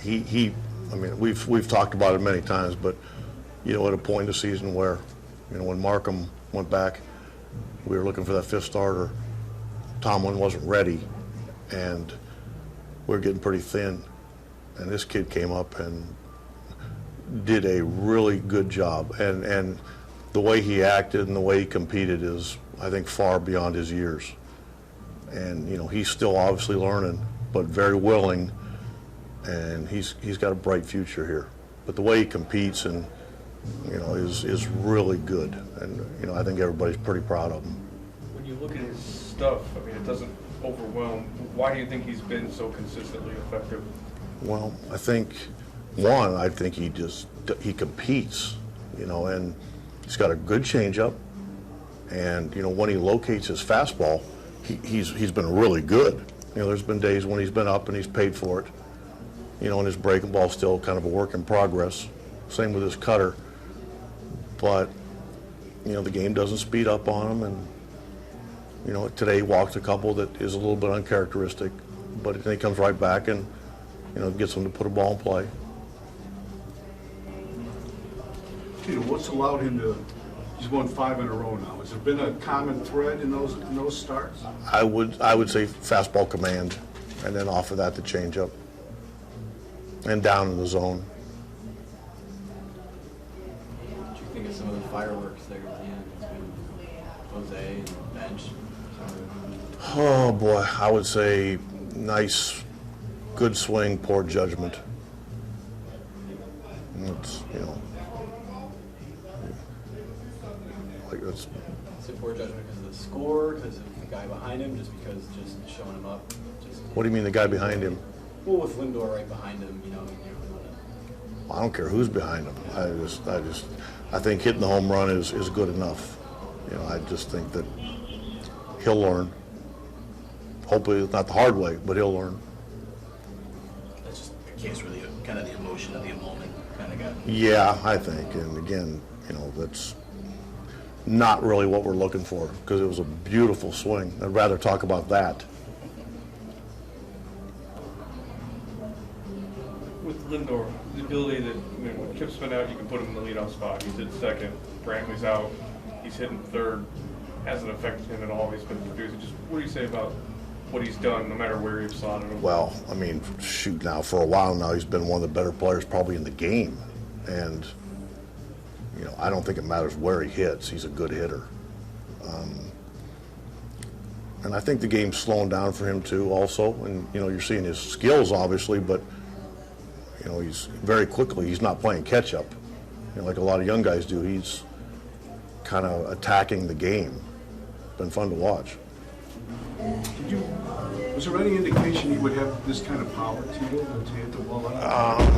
I mean, we've talked about it many times, but at a point in the season where, when Markham went back, we were looking for that fifth starter. Tomlin wasn't ready, and we were getting pretty thin. And this kid came up and did a really good job. And the way he acted and the way he competed is, I think, far beyond his years. And, he's still obviously learning, but very willing, and he's got a bright future here. But the way he competes and, is really good. And, I think everybody's pretty proud of him. When you look at his stuff, I mean, it doesn't overwhelm. Why do you think he's been so consistently effective? Well, I think he competes, and he's got a good changeup. And, when he locates his fastball, he's been really good. There's been days when he's been up and he's paid for it. And his breaking ball's still kind of a work in progress. Same with his cutter. But, the game doesn't speed up on him. And, today he walked a couple that is a little bit uncharacteristic. But then he comes right back and, gets him to put a ball in play. What's allowed him to? He's won 5 in a row now. Has there been a common thread in those starts? I would say fastball command, and then off of that the changeup, and down in the zone. What do you think of some of the fireworks there at the end between Jose and the bench? Oh boy, I would say nice, good swing, poor judgment. It's Is it poor judgment because of the score, because of the guy behind him, just showing him up? What do you mean the guy behind him? Well, with Lindor right behind him, I don't care who's behind him. I think hitting the home run is good enough. I just think that he'll learn. Hopefully not the hard way, but he'll learn. That's just a case where kind of the emotion of the moment kind of got. Yeah, I think, and again, that's not really what we're looking for, because it was a beautiful swing. I'd rather talk about that. With Lindor, the ability that when Kip's been out, you can put him in the leadoff spot. He's hit second. Brantley's out. He's hitting third. Hasn't affected him at all. He's been producing. Just what do you say about what he's done, no matter where you've slotted him? Well, I mean, shoot, now for a while now, he's been one of the better players probably in the game, and I don't think it matters where he hits. He's a good hitter. And I think the game's slowing down for him too also. And, you're seeing his skills obviously, but, he's very quickly, he's not playing catch up. Like a lot of young guys do. He's kind of attacking the game. Been fun to watch. Was there any indication he would have this kind of power to hit the ball out?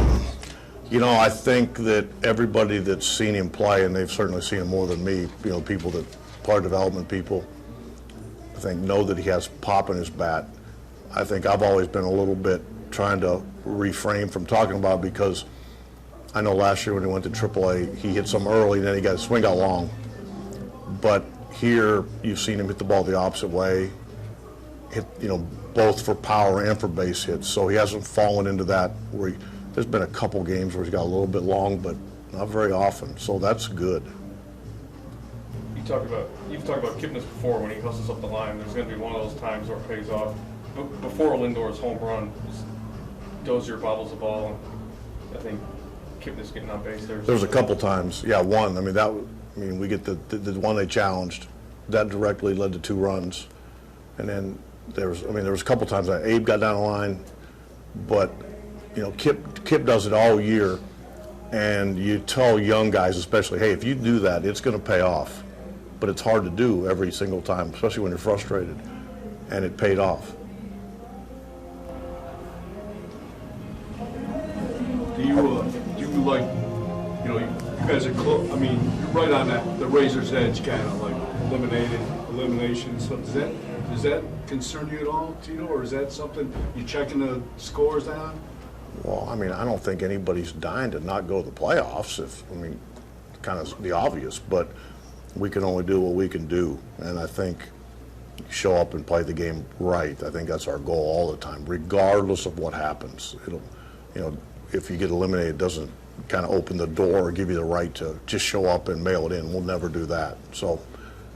I think that everybody that's seen him play, and they've certainly seen him more than me, people that, player development people, I think know that he has pop in his bat. I think I've always been a little bit trying to refrain from talking about it, because I know last year when he went to AAA, he hit some early, and then he got his swing out long. But here, you've seen him hit the ball the opposite way, hit, both for power and for base hits. So he hasn't fallen into that where there's been a couple games where he's got a little bit long, but not very often. So that's good. You've talked about Kipnis before when he hustles up the line. There's going to be one of those times where it pays off. Before Lindor's home run, Dozier bobbles the ball, and I think Kipnis getting on base there. There was a couple times. Yeah, one. We get the one they challenged. That directly led to 2 runs. And then there was a couple times that Abe got down the line, but Kip does it all year, and you tell young guys especially, hey, if you do that, it's going to pay off. But it's hard to do every single time, especially when you're frustrated, and it paid off. Do you like, you guys are close, you're right on the razor's edge, kind of like elimination. So does that concern you at all, Tito, or is that something you're checking the scores on? Well, I don't think anybody's dying to not go to the playoffs. Kind of the obvious, but we can only do what we can do, and I think show up and play the game right. I think that's our goal all the time, regardless of what happens. you know, if you get eliminated, it doesn't kind of open the door or give you the right to just show up and mail it in. We'll never do that. So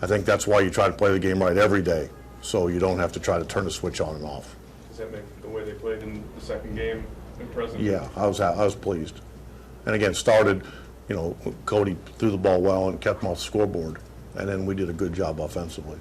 I think that's why you try to play the game right every day, so you don't have to try to turn the switch on and off. Does that make the way they played in the second game impressive? Yeah, I was pleased. And again, started, you know, Cody threw the ball well and kept them off the scoreboard, and then we did a good job offensively.